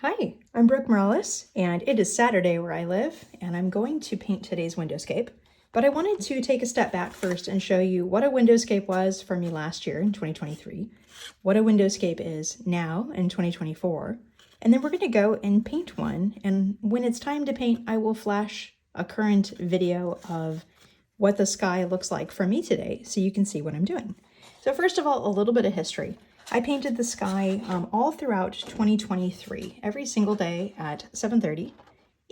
Hi, I'm Brooke Morales, and it is Saturday where I live, and I'm going to paint today's windowscape. But I wanted to take a step back first and show you what a windowscape was for me last year in 2023, what a windowscape is now in 2024, and then we're going to go and paint one, and when it's time to paint, I will flash a current video of what the sky looks like for me today so you can see what I'm doing. So first of all, a little bit of history. I painted the sky all throughout 2023, every single day at 7:30,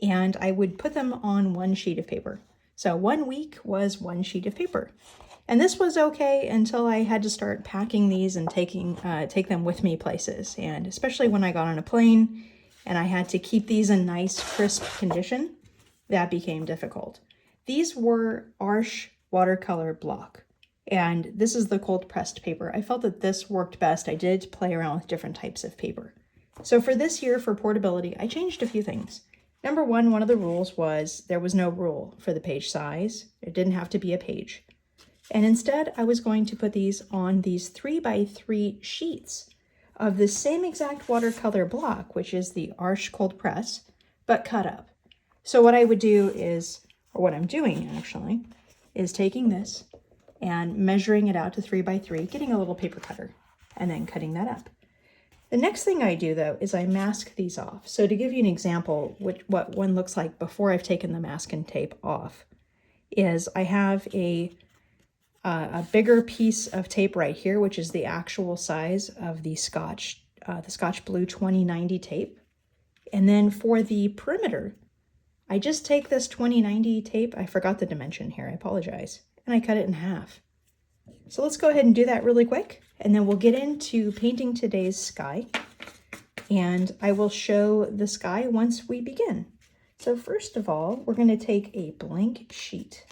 and I would put them on one sheet of paper. So 1 week was one sheet of paper. And this was okay until I had to start packing these and take them with me places. And especially when I got on a plane and I had to keep these in nice, crisp condition, that became difficult. These were Arches watercolor block. And this is the cold pressed paper. I felt that this worked best. I did play around with different types of paper. So for this year, for portability, I changed a few things. Number one of the rules was there was no rule for the page size. It didn't have to be a page. And instead, I was going to put these on these 3x3 sheets of the same exact watercolor block, which is the Arches cold press, but cut up. So what I would do is, or what I'm doing actually, is taking this and measuring it out to 3x3, getting a little paper cutter, and then cutting that up. The next thing I do, though, is I mask these off. So to give you an example, what one looks like before I've taken the masking tape off, is I have a bigger piece of tape right here, which is the actual size of the Scotch Blue 2090 tape. And then for the perimeter, I just take this 2090 tape, I forgot the dimension here, I apologize, and I cut it in half. So let's go ahead and do that really quick, and then we'll get into painting today's sky, and I will show the sky once we begin. So first of all, we're going to take a blank sheet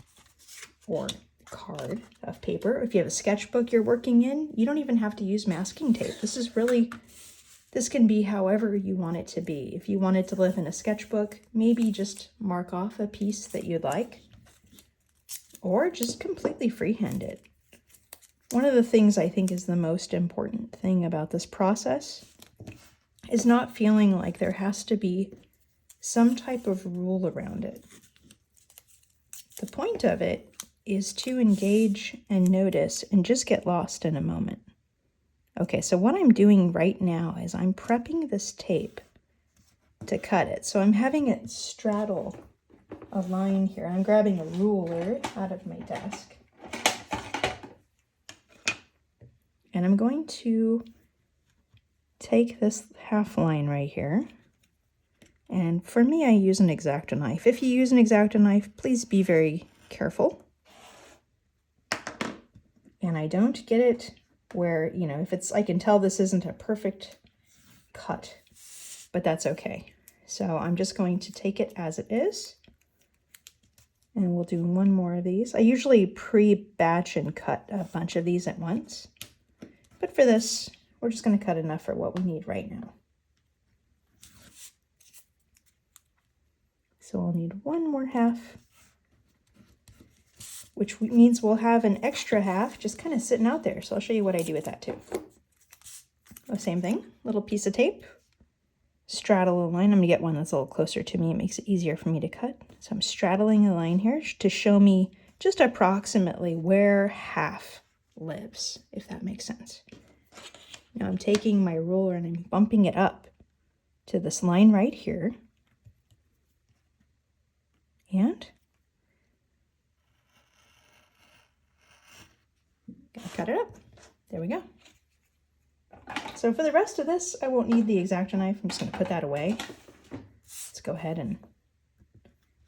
or card of paper. If you have a sketchbook you're working in, you don't even have to use masking tape. This can be however you want it to be. If you want it to live in a sketchbook, maybe just mark off a piece that you'd like, or just completely freehand it. One of the things I think is the most important thing about this process is not feeling like there has to be some type of rule around it. The point of it is to engage and notice and just get lost in a moment. Okay, so what I'm doing right now is I'm prepping this tape to cut it. So I'm having it straddle a line here. I'm grabbing a ruler out of my desk. And I'm going to take this half line right here. And for me, I use an X-Acto knife. If you use an X-Acto knife, please be very careful. And I don't get it where, I can tell this isn't a perfect cut, but that's okay. So I'm just going to take it as it is. And we'll do one more of these. I usually pre-batch and cut a bunch of these at once. But for this, we're just going to cut enough for what we need right now. So we'll need one more half, which means we'll have an extra half just kind of sitting out there. So I'll show you what I do with that too. The same thing, little piece of tape, straddle a line. I'm gonna get one that's a little closer to me. It makes it easier for me to cut. So I'm straddling a line here to show me just approximately where half lives, if that makes sense. Now I'm taking my ruler and I'm bumping it up to this line right here. And gonna cut it up. There we go. So for the rest of this, I won't need the X-Acto knife. I'm just going to put that away. Let's go ahead and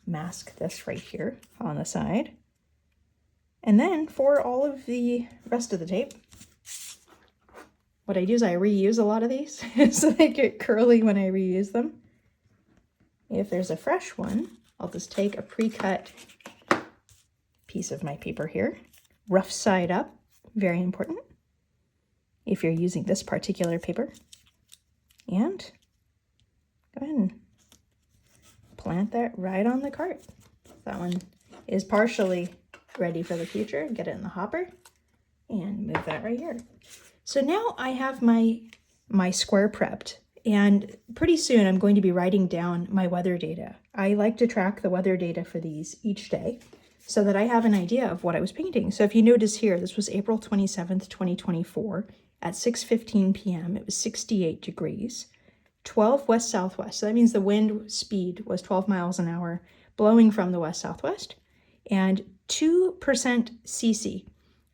mask this right here on the side. And then for all of the rest of the tape, what I do is I reuse a lot of these so they get curly when I reuse them. If there's a fresh one, I'll just take a pre-cut piece of my paper here, rough side up, very important if you're using this particular paper, and go ahead and plant that right on the cart. That one is partially ready for the future. Get it in the hopper and move that right here. So now I have my square prepped, And pretty soon I'm going to be writing down my weather data. I like to track the weather data for these each day so that I have an idea of what I was painting. So if you notice here, this was April 27th, 2024 at 6:15 p.m. It was 68 degrees, 12 west-southwest. So that means the wind speed was 12 miles an hour blowing from the west-southwest, and 2% CC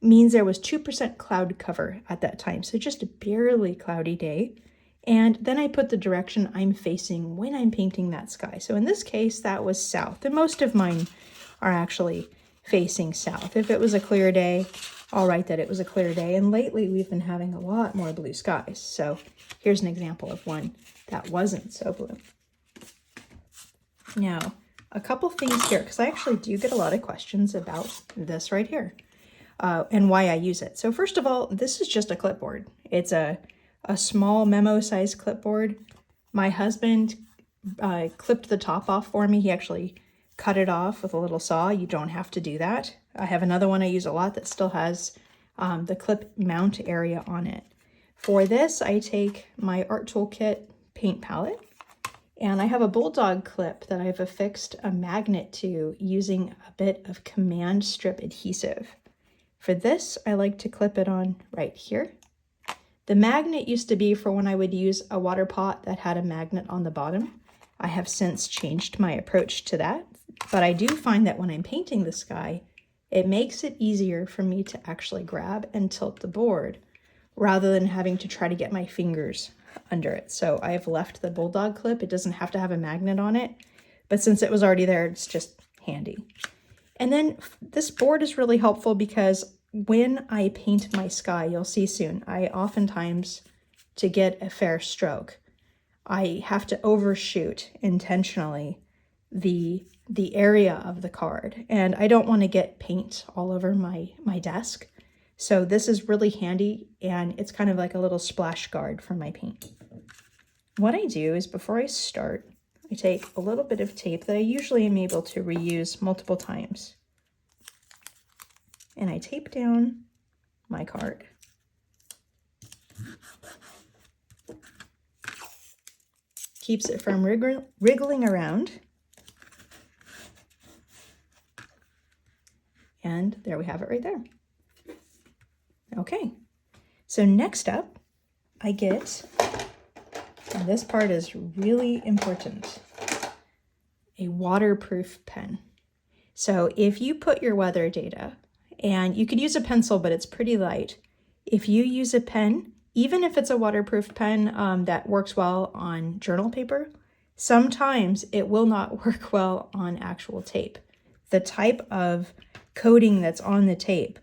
means there was 2% cloud cover at that time. So just a barely cloudy day. And then I put the direction I'm facing when I'm painting that sky. So in this case, that was south. And most of mine are actually facing south. If it was a clear day, I'll write that it was a clear day. And lately, we've been having a lot more blue skies. So here's an example of one that wasn't so blue. Now, a couple things here, because I actually do get a lot of questions about this right here and why I use it. So first of all, this is just a clipboard. It's a small memo-sized clipboard. My husband clipped the top off for me. He actually cut it off with a little saw. You don't have to do that. I have another one I use a lot that still has the clip mount area on it. For this, I take my Art Toolkit paint palette, and I have a bulldog clip that I've affixed a magnet to using a bit of command strip adhesive. For this, I like to clip it on right here. The magnet used to be for when I would use a water pot that had a magnet on the bottom. I have since changed my approach to that, but I do find that when I'm painting the sky, it makes it easier for me to actually grab and tilt the board rather than having to try to get my fingers under it. So I've left the bulldog clip. It doesn't have to have a magnet on it, but since it was already there, it's just handy. And then this board is really helpful because when I paint my sky, you'll see soon, I oftentimes, to get a fair stroke, I have to overshoot intentionally the area of the card. And I don't want to get paint all over my desk. So this is really handy, and it's kind of like a little splash guard for my paint. What I do is before I start, I take a little bit of tape that I usually am able to reuse multiple times. And I tape down my card. Keeps it from wriggling around. And there we have it right there. Okay, so next up, I get, and this part is really important, a waterproof pen. So if you put your weather data, and you could use a pencil, but it's pretty light. If you use a pen, even if it's a waterproof pen that works well on journal paper, sometimes it will not work well on actual tape. The type of coating that's on the tape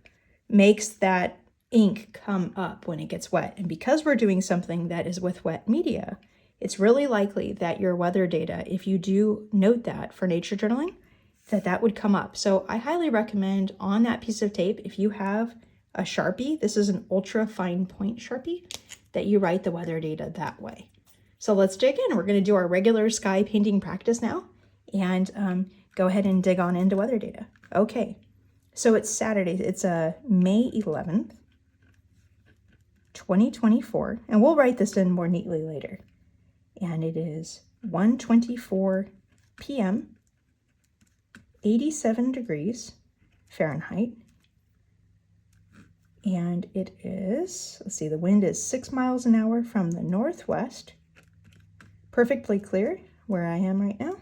makes that ink come up when it gets wet. And because we're doing something that is with wet media, it's really likely that your weather data, if you do note that for nature journaling, that would come up. So I highly recommend on that piece of tape, if you have a Sharpie, this is an ultra fine point Sharpie, that you write the weather data that way. So let's dig in. We're going to do our regular sky painting practice now and go ahead and dig on into weather data. Okay, so it's Saturday. It's May 11th, 2024, and we'll write this in more neatly later. And it is 1:24 p.m., 87 degrees Fahrenheit. And it is, let's see, the wind is 6 miles an hour from the northwest. Perfectly clear where I am right now.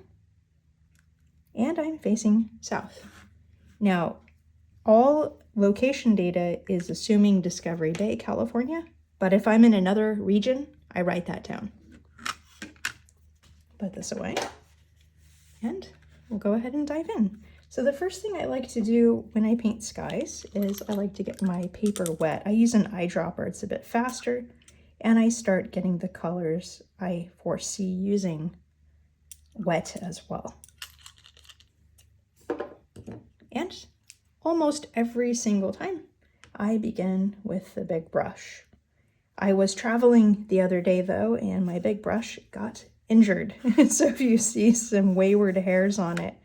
And I'm facing south. Now, all location data is assuming Discovery Bay, California. But if I'm in another region, I write that down. Put this away. And we'll go ahead and dive in. So the first thing I like to do when I paint skies is I like to get my paper wet. I use an eyedropper, it's a bit faster, and I start getting the colors I foresee using wet as well. And almost every single time I begin with the big brush. I was traveling the other day though, and my big brush got injured. So if you see some wayward hairs on it,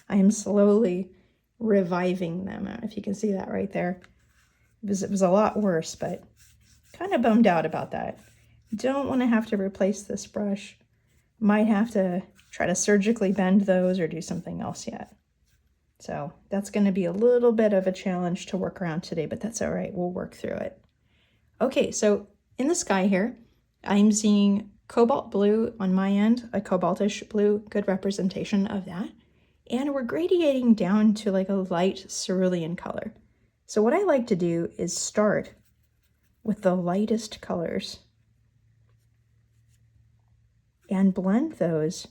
I am slowly reviving them. If you can see that right there. It was a lot worse, but kind of bummed out about that. Don't want to have to replace this brush. Might have to try to surgically bend those or do something else yet. So that's going to be a little bit of a challenge to work around today, but that's all right. We'll work through it. Okay, so in the sky here, I'm seeing cobalt blue on my end, a cobaltish blue, good representation of that. And we're gradiating down to like a light cerulean color. So what I like to do is start with the lightest colors and blend those.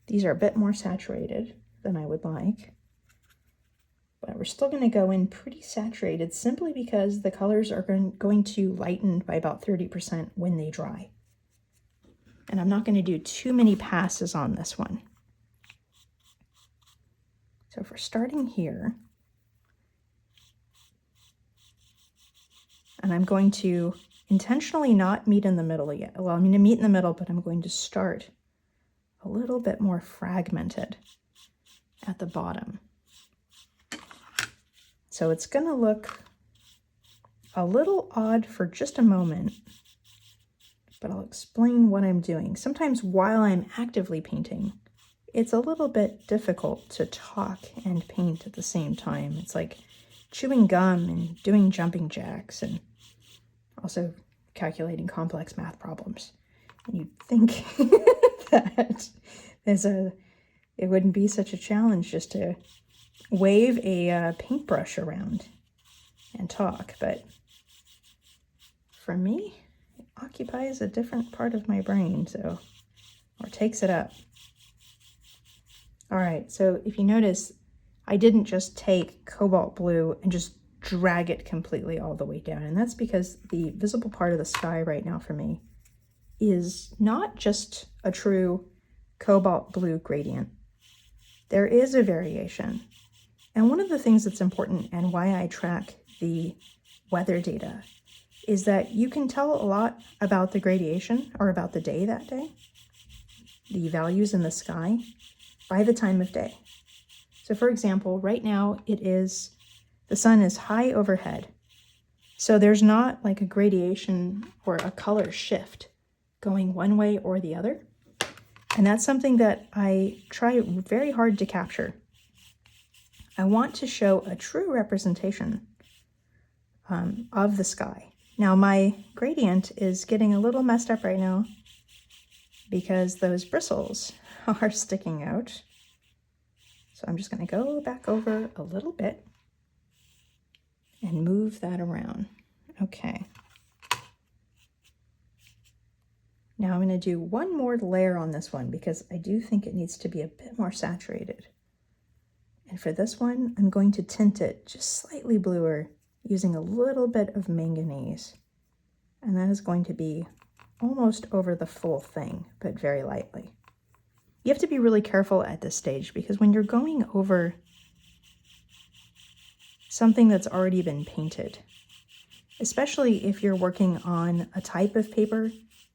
These are a bit more saturated than I would like, but we're still going to go in pretty saturated simply because the colors are going to lighten by about 30% when they dry. And I'm not going to do too many passes on this one. So if we're starting here, and I'm going to intentionally not meet in the middle yet. Well, I'm going to meet in the middle, but I'm going to start a little bit more fragmented at the bottom. So it's going to look a little odd for just a moment, but I'll explain what I'm doing. Sometimes while I'm actively painting, it's a little bit difficult to talk and paint at the same time. It's like chewing gum and doing jumping jacks and also calculating complex math problems. And you'd think that it wouldn't be such a challenge just to wave a paintbrush around and talk, but for me, it occupies a different part of my brain, or takes it up. All right, so if you notice, I didn't just take cobalt blue and just drag it completely all the way down. And that's because the visible part of the sky right now for me is not just a true cobalt blue gradient. There is a variation. And one of the things that's important and why I track the weather data is that you can tell a lot about the gradation or about the day that day, the values in the sky, by the time of day. So for example, right now the sun is high overhead. So there's not like a gradation or a color shift going one way or the other. And that's something that I try very hard to capture. I want to show a true representation of the sky. Now my gradient is getting a little messed up right now because those bristles are sticking out. So I'm just going to go back over a little bit and move that around. Okay. Now I'm going to do one more layer on this one because I do think it needs to be a bit more saturated. And for this one, I'm going to tint it just slightly bluer using a little bit of manganese. And that is going to be almost over the full thing, but very lightly. You have to be really careful at this stage because when you're going over something that's already been painted, especially if you're working on a type of paper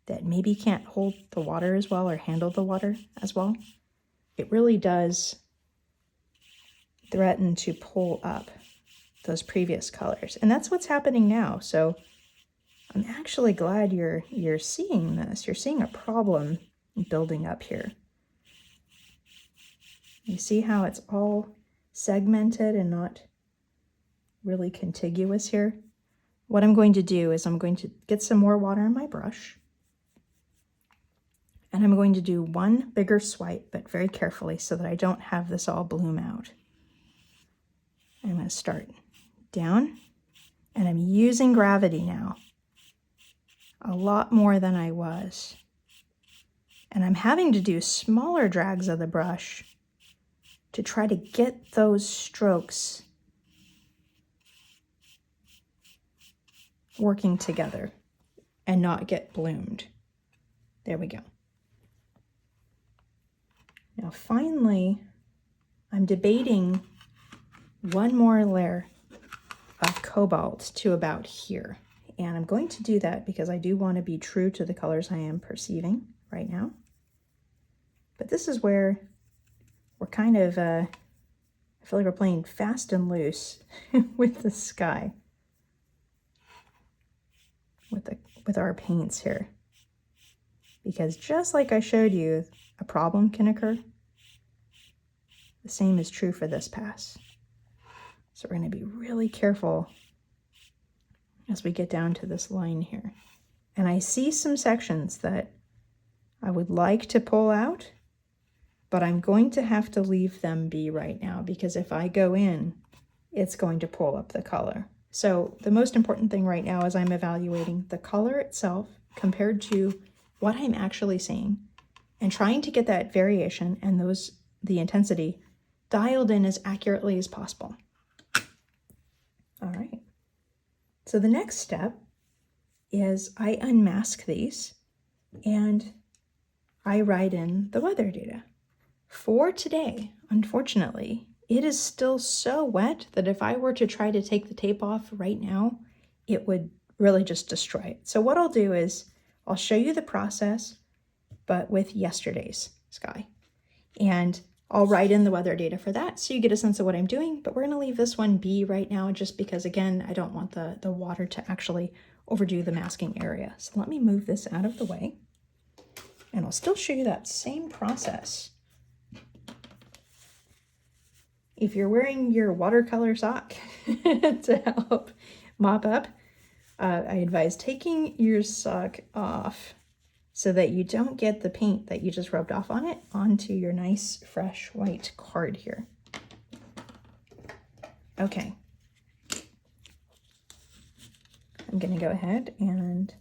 that maybe can't hold the water as well or handle the water as well, it really does threaten to pull up those previous colors. And that's what's happening now. So I'm actually glad you're seeing this. You're seeing a problem building up here. You see how it's all segmented and not really contiguous here? What I'm going to do is I'm going to get some more water in my brush. And I'm going to do one bigger swipe, but very carefully so that I don't have this all bloom out. I'm going to start down, and I'm using gravity now a lot more than I was. And I'm having to do smaller drags of the brush to try to get those strokes working together and not get bloomed. There we go. Now finally, I'm debating one more layer of cobalt to about here. And I'm going to do that because I do want to be true to the colors I am perceiving right now. But this is where we're kind of, I feel like we're playing fast and loose with the sky, with our paints here. because just like I showed you, a problem can occur. The same is true for this pass. So we're going to be really careful as we get down to this line here. And I see some sections that I would like to pull out, but I'm going to have to leave them be right now, because if I go in, it's going to pull up the color. So the most important thing right now is I'm evaluating the color itself compared to what I'm actually seeing and trying to get that variation and the intensity dialed in as accurately as possible. All right. So the next step is I unmask these and I write in the weather data. For today, unfortunately, it is still so wet that if I were to try to take the tape off right now, it would really just destroy it. So what I'll do is I'll show you the process, but with yesterday's sky. And I'll write in the weather data for that so you get a sense of what I'm doing, but we're going to leave this one be right now just because, again, I don't want the water to actually overdo the masking area. So let me move this out of the way, and I'll still show you that same process. If you're wearing your watercolor sock to help mop up, I advise taking your sock off so that you don't get the paint that you just rubbed off on it onto your nice fresh white card here. Okay. I'm going to go ahead and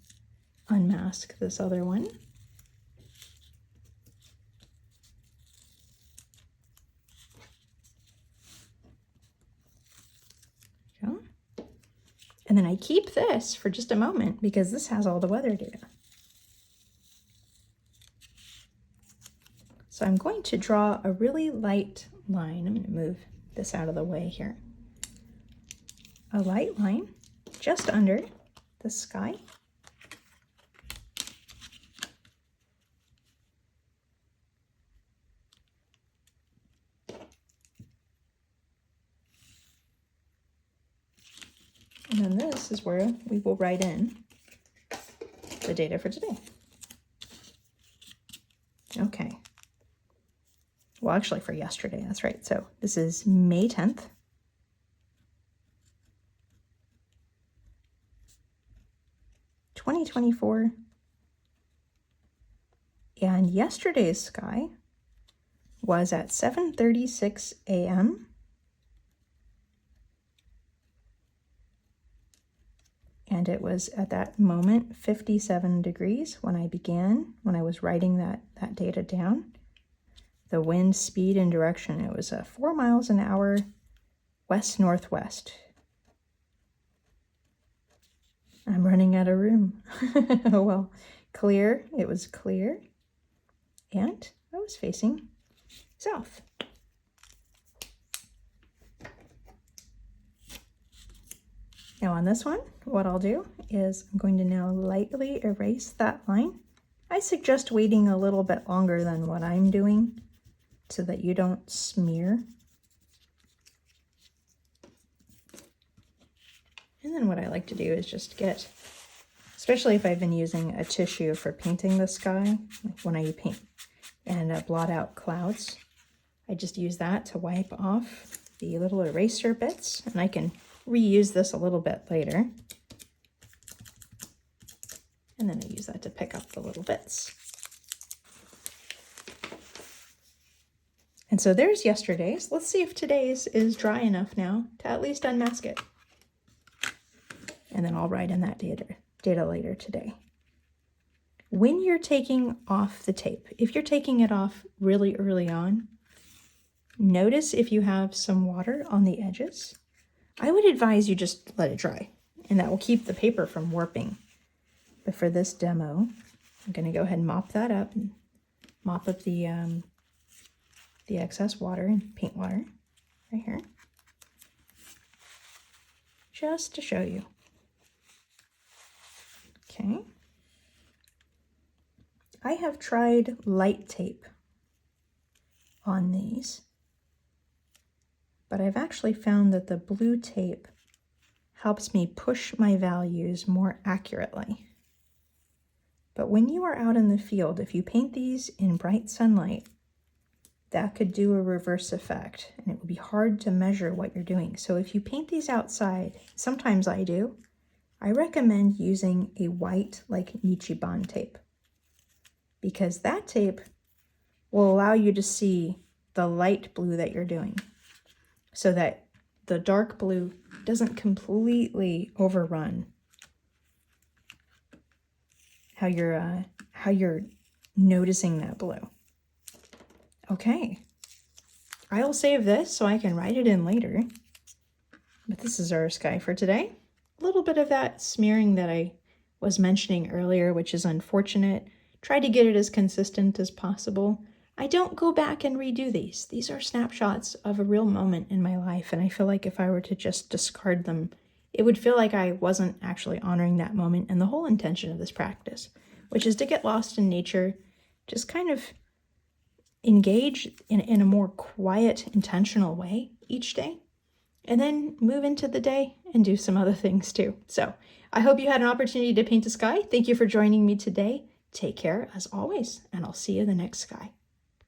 unmask this other one. And then I keep this for just a moment because this has all the weather data. So I'm going to draw a really light line. I'm going to move this out of the way here. A light line just under the sky. And then this is where we will write in the data for today. Okay. Well, actually for yesterday, that's right. So this is May 10th. (2024). And yesterday's sky was at 7:36 a.m. And it was at that moment 57 degrees when I was writing that data down. The wind speed and direction, it was 4 miles an hour west-northwest. I'm running out of room. Oh well, clear, it was clear. And I was facing south. Now on this one, what I'll do is I'm going to now lightly erase that line. I suggest waiting a little bit longer than what I'm doing so that you don't smear. And then what I like to do is just get, especially if I've been using a tissue for painting the sky, like when I paint and blot out clouds, I just use that to wipe off the little eraser bits, and I can reuse this a little bit later. And then I use that to pick up the little bits. And so there's yesterday's. Let's see if today's is dry enough now to at least unmask it. And then I'll write in that data later today. When you're taking off the tape, if you're taking it off really early on, notice if you have some water on the edges. I would advise you just let it dry, and that will keep the paper from warping. But for this demo, I'm going to go ahead and mop that up and mop up the excess water and paint water right here, just to show you. Okay. I have tried light tape on these, but I've actually found that the blue tape helps me push my values more accurately. But when you are out in the field, if you paint these in bright sunlight, that could do a reverse effect, and it would be hard to measure what you're doing. So if you paint these outside, sometimes I do, I recommend using a white like Nichiban tape, because that tape will allow you to see the light blue that you're doing so that the dark blue doesn't completely overrun how you're noticing that blue. Okay, I'll save this so I can write it in later. But this is our sky for today. A little bit of that smearing that I was mentioning earlier, which is unfortunate. Try to get it as consistent as possible. I don't go back and redo these. These are snapshots of a real moment in my life, and I feel like if I were to just discard them, it would feel like I wasn't actually honoring that moment and the whole intention of this practice, which is to get lost in nature, just kind of engage in a more quiet, intentional way each day, and then move into the day and do some other things too. So I hope you had an opportunity to paint a sky. Thank you for joining me today. Take care as always, and I'll see you in the next sky.